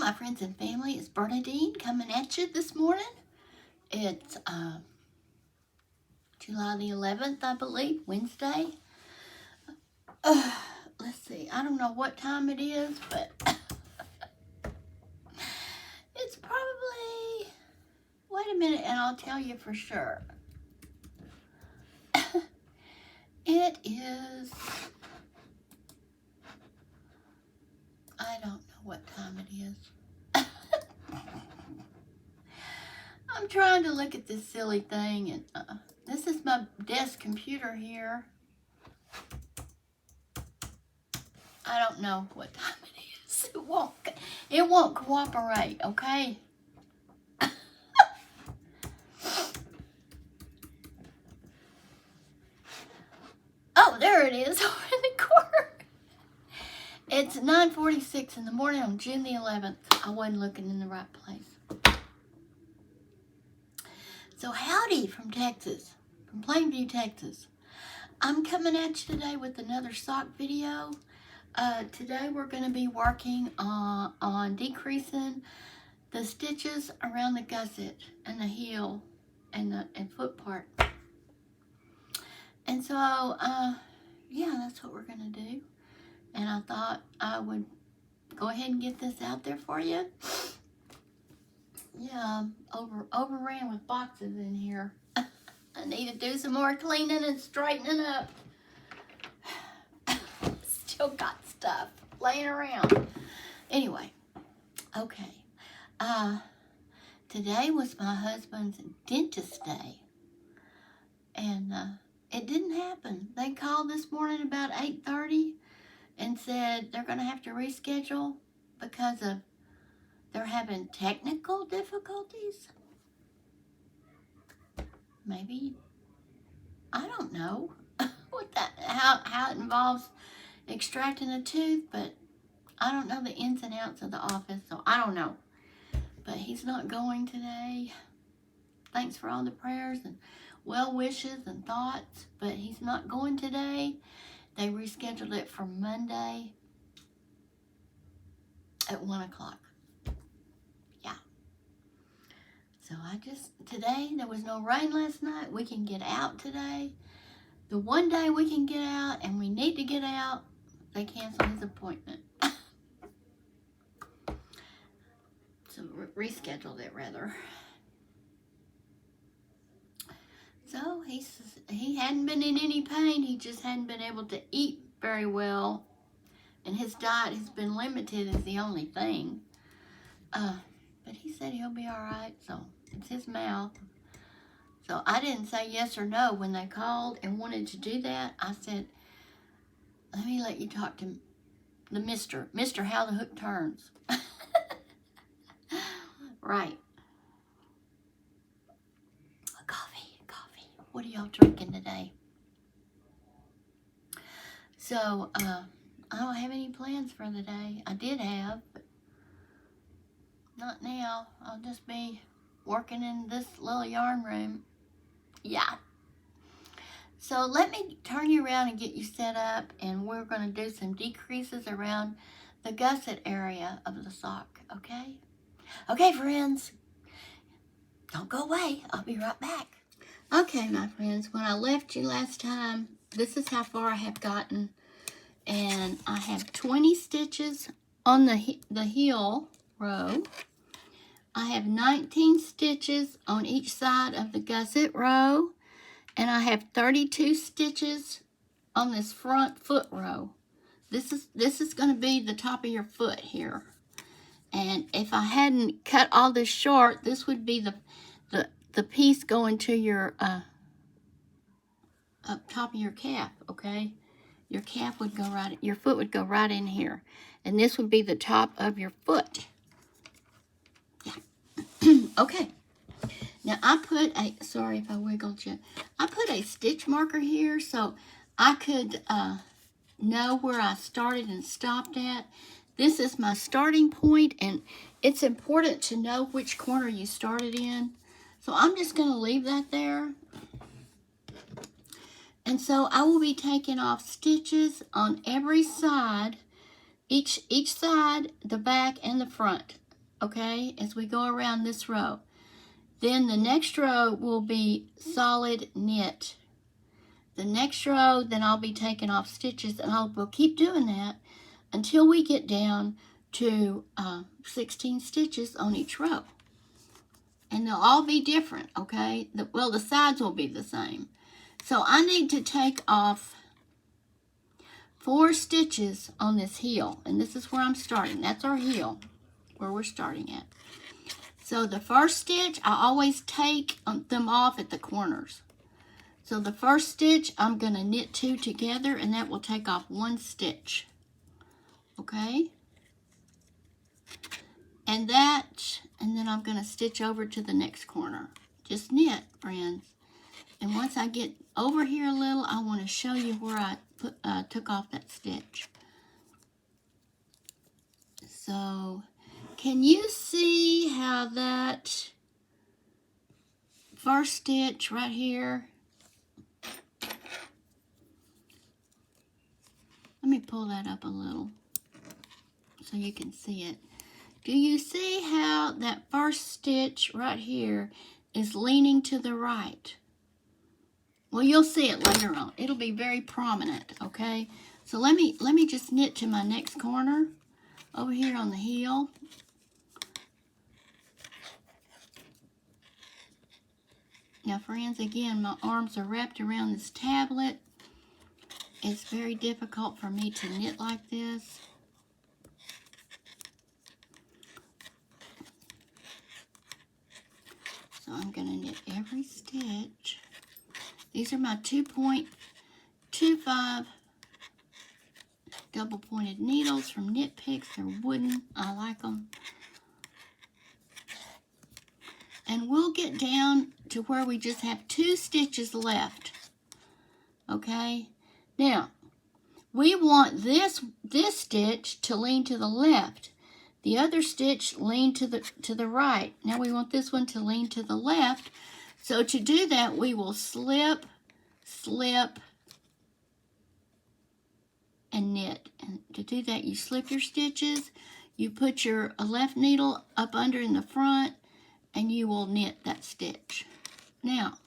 my friends and family. It's Bernadine coming at you this morning. It's July the 11th, I believe, Wednesday. Let's see, I don't know what time it is, but it's probably, wait a minute and I'll tell you for sure. It is, I don't know what time it is. I'm trying to look at this silly thing, and this is my desk computer here. I don't know what time it is. It won't cooperate, okay? Oh, there it is over in the corner. It's 9:46 in the morning on June the 11th. I wasn't looking in the right place. So howdy from Texas, from Plainview, Texas. I'm coming at you today with another sock video. Today we're going to be working on decreasing the stitches around the gusset and the heel and foot part. And so, yeah, that's what we're going to do. And I thought I would go ahead and get this out there for you. Yeah, overran with boxes in here. I need to do some more cleaning and straightening up. Still got stuff laying around. Anyway, okay. Today was my husband's dentist day. And it didn't happen. They called this morning about 8:30 and said they're going to have to reschedule because they're having technical difficulties. Maybe, I don't know what how it involves extracting a tooth, but I don't know the ins and outs of the office, so I don't know. But he's not going today. Thanks for all the prayers and well wishes and thoughts, but he's not going today. They rescheduled it for Monday at 1 o'clock. Yeah. So today, there was no rain last night. We can get out today. The one day we can get out and we need to get out, they canceled his appointment. So rescheduled it rather. So he hadn't been in any pain. He just hadn't been able to eat very well. And his diet has been limited is the only thing. But he said he'll be all right. So it's his mouth. So I didn't say yes or no when they called and wanted to do that. I said, let me let you talk to the Mr. How the Hook Turns. Right. Coffee. What are y'all drinking today? So, I don't have any plans for the day. I did have, but not now. I'll just be working in this little yarn room. Yeah. So let me turn you around and get you set up, and we're going to do some decreases around the gusset area of the sock, okay? Okay, friends. Don't go away. I'll be right back. Okay, my friends, when I left you last time, this is how far I have gotten. And I have 20 stitches on the heel row. I have 19 stitches on each side of the gusset row. And I have 32 stitches on this front foot row. This is going to be the top of your foot here. And if I hadn't cut all this short, this would be the piece going to your up top of your calf, okay? Your calf would go right, your foot would go right in here. And this would be the top of your foot. Yeah. Okay. Now I put sorry if I wiggled you. I put a stitch marker here so I could know where I started and stopped at. This is my starting point, and it's important to know which corner you started in. So I'm just going to leave that there. And so I will be taking off stitches on every side, each side, the back and the front. okay, as we go around this row. Then the next row will be solid knit. The next row, then I'll be taking off stitches, and we'll keep doing that until we get down to 16 stitches on each row. And they'll all be different, okay? The sides will be the same. So I need to take off 4 stitches on this heel, and this is where I'm starting. That's our heel, where we're starting at. So the first stitch, I always take them off at the corners. So the first stitch, I'm going to knit 2 together, and that will take off 1 stitch. Okay? And then I'm going to stitch over to the next corner. Just knit, friends. And once I get over here a little, I want to show you where I took off that stitch. So, can you see how that first stitch right here, let me pull that up a little so you can see it. Do you see how that first stitch right here is leaning to the right? Well, you'll see it later on. It'll be very prominent, okay? So let me just knit to my next corner over here on the heel. Now, friends, again, my arms are wrapped around this tablet. It's very difficult for me to knit like this. So I'm going to knit every stitch. These are my 2.25 double pointed needles from Knit Picks. They're wooden. I like them. And we'll get down to where we just have 2 stitches left. Okay? Now, we want this stitch to lean to the left. The other stitch lean to the right. Now we want this one to lean to the left. So to do that, we will slip, slip, and knit. And to do that, you slip your stitches, you put your left needle up under in the front, and you will knit that stitch. Now,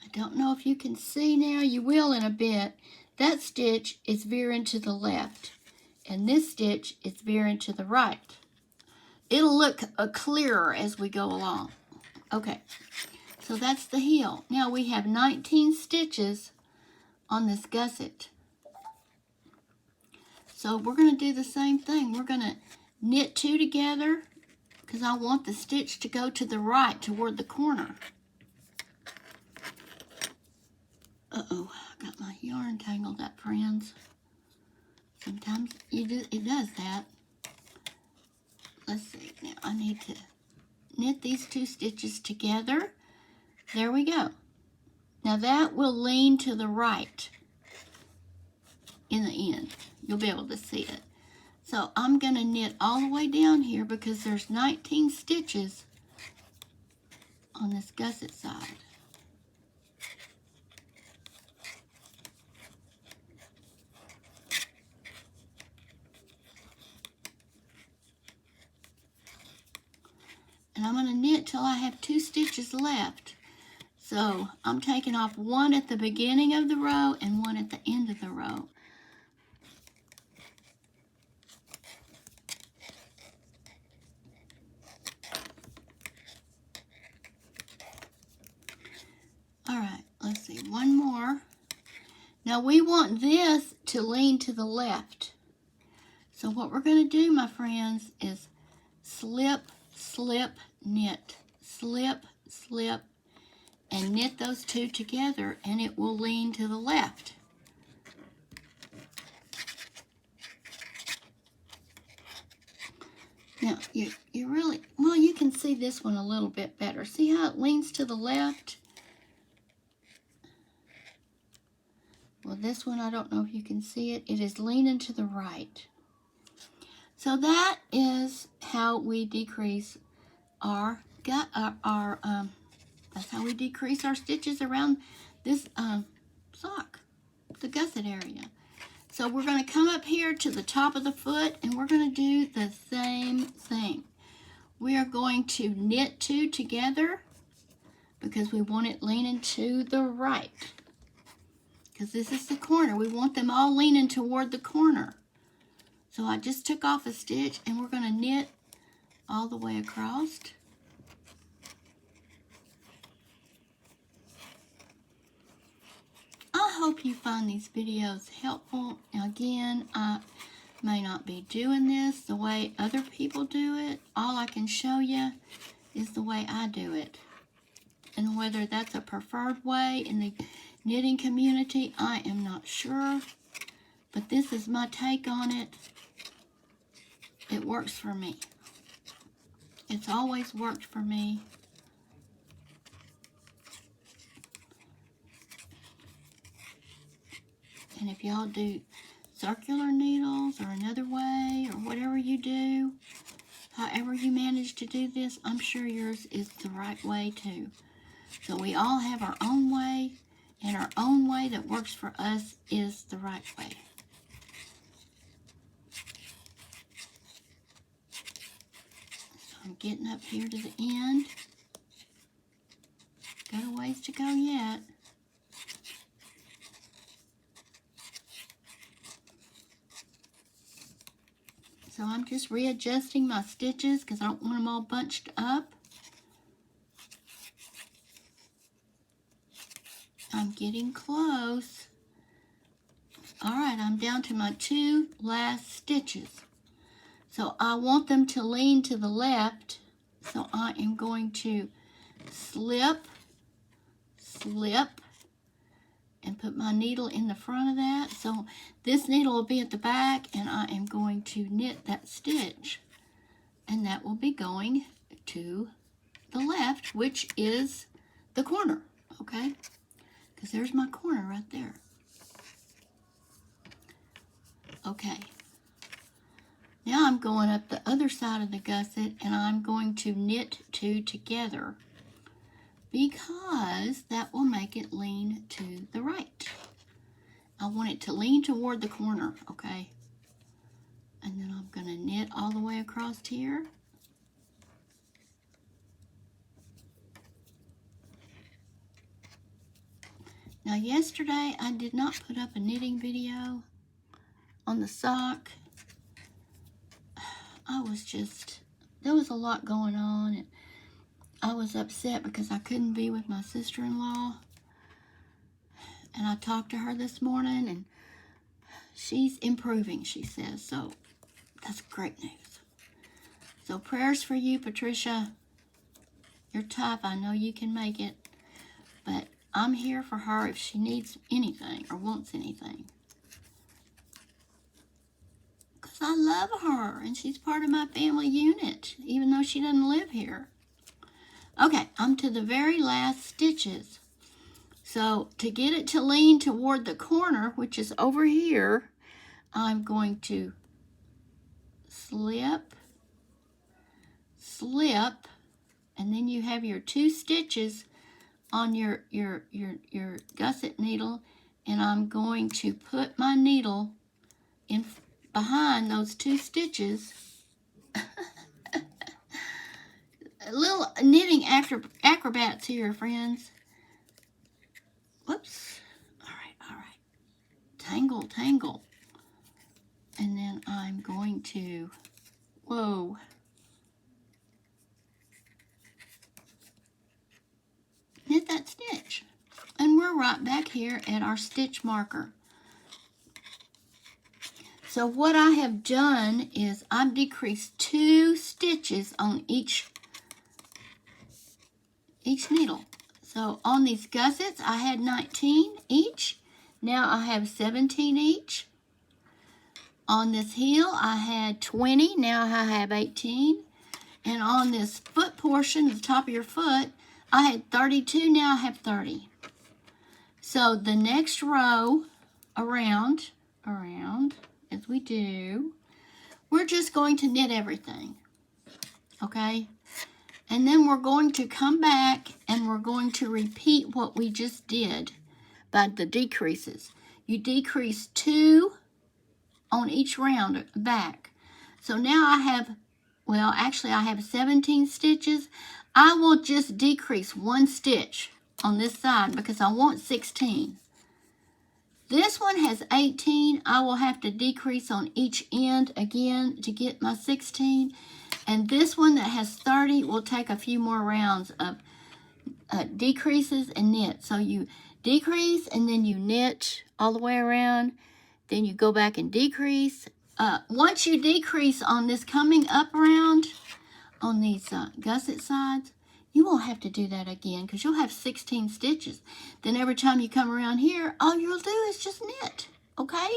I don't know if you can see now, you will in a bit. That stitch is veering to the left, and this stitch is veering to the right. It'll look clearer as we go along. Okay, so that's the heel. Now we have 19 stitches on this gusset. So we're going to do the same thing. We're going to knit 2 together because I want the stitch to go to the right toward the corner. Uh-oh, I got my yarn tangled up, friends. Sometimes it does that. Let's see, now I need to knit these 2 stitches together. There we go. Now that will lean to the right in the end. You'll be able to see it. So I'm going to knit all the way down here because there's 19 stitches on this gusset side. And I'm going to knit till I have 2 stitches left. So I'm taking off 1 at the beginning of the row and 1 at the end of the row. All right, let's see, 1 more. Now we want this to lean to the left. So what we're going to do, my friends, is slip, slip, knit, slip, slip, and knit those 2 together, and it will lean to the left. Now, you really, well, you can see this one a little bit better. See how it leans to the left? Well, this one, I don't know if you can see it. It is leaning to the right. So that is how we decrease our that's how we decrease our stitches around this sock, the gusset area. So we're going to come up here to the top of the foot, and we're going to do the same thing. We are going to knit 2 together because we want it leaning to the right. Because this is the corner. We want them all leaning toward the corner. So I just took off a stitch, and we're going to knit all the way across. I hope you find these videos helpful. Again, I may not be doing this the way other people do it. All I can show you is the way I do it. And whether that's a preferred way in the knitting community, I am not sure. But this is my take on it. It works for me. It's always worked for me. And if y'all do circular needles or another way or whatever you do, however you manage to do this, I'm sure yours is the right way too. So we all have our own way, and our own way that works for us is the right way. So I'm getting up here to the end. Got a ways to go yet. So I'm just readjusting my stitches because I don't want them all bunched up. I'm getting close. All right, I'm down to my 2 last stitches. So I want them to lean to the left. So I am going to slip, and put my needle in the front of that. So this needle will be at the back, and I am going to knit that stitch. And that will be going to the left, which is the corner, okay? Because there's my corner right there. Okay. Now I'm going up the other side of the gusset, and I'm going to knit 2 together, because that will make it lean to the right. I want it to lean toward the corner, okay? And then I'm going to knit all the way across here. Now yesterday I did not put up a knitting video on the sock. There was a lot going on, and I was upset because I couldn't be with my sister-in-law. And I talked to her this morning, and she's improving, she says. So that's great news. So prayers for you, Patricia. You're tough. I know you can make it. But I'm here for her if she needs anything or wants anything. Because I love her, and she's part of my family unit, even though she doesn't live here. Okay, I'm to the very last stitches. So to get it to lean toward the corner, which is over here, I'm going to slip, and then you have your 2 stitches on your gusset needle, and I'm going to put my needle in behind those 2 stitches. A little knitting acrobats here, friends. Whoops. All right. Tangle. And then I'm going to, knit that stitch. And we're right back here at our stitch marker. So what I have done is I've decreased 2 stitches on each needle. So on these gussets, I had 19 each. Now I have 17 each. On this heel, I had 20. Now I have 18. And on this foot portion, the top of your foot, I had 32. Now I have 30. So the next row around, as we do, we're just going to knit everything. Okay? And then we're going to come back and we're going to repeat what we just did by the decreases. You decrease 2 on each round back. So now I have, well, actually I have 17 stitches. I will just decrease 1 stitch on this side because I want 16. This one has 18. I will have to decrease on each end again to get my 16. And this one that has 30 will take a few more rounds of decreases and knit. So you decrease and then you knit all the way around. Then you go back and decrease. Once you decrease on this coming up round, on these gusset sides, you won't have to do that again because you'll have 16 stitches. Then every time you come around here, all you'll do is just knit, okay?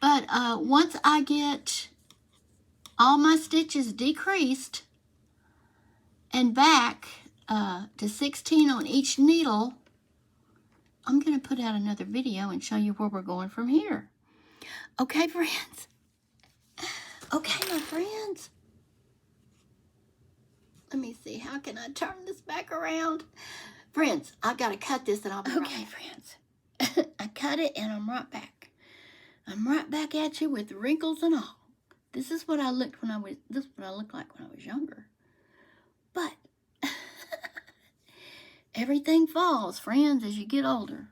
But once I get all my stitches decreased and back to 16 on each needle, I'm going to put out another video and show you where we're going from here. Okay, friends? Okay, my friends. Let me see, how can I turn this back around? Friends, I've got to cut this and I'll be okay, friends. I cut it and I'm right back. I'm right back at you with wrinkles and all. This is what I looked when I was, this is what I looked like when I was younger. But everything falls, friends, as you get older.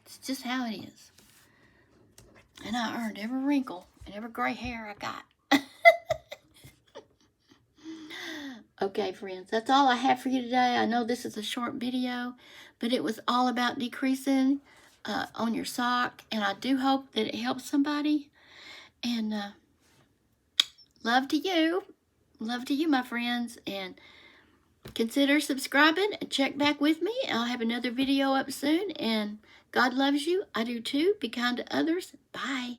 It's just how it is. And I earned every wrinkle and every gray hair I got. Okay, friends, that's all I have for you today. I know this is a short video, but it was all about decreasing on your sock, and I do hope that it helps somebody. And love to you, my friends, and consider subscribing and check back with me. I'll have another video up soon, and God loves you. I do too. Be kind to others. Bye.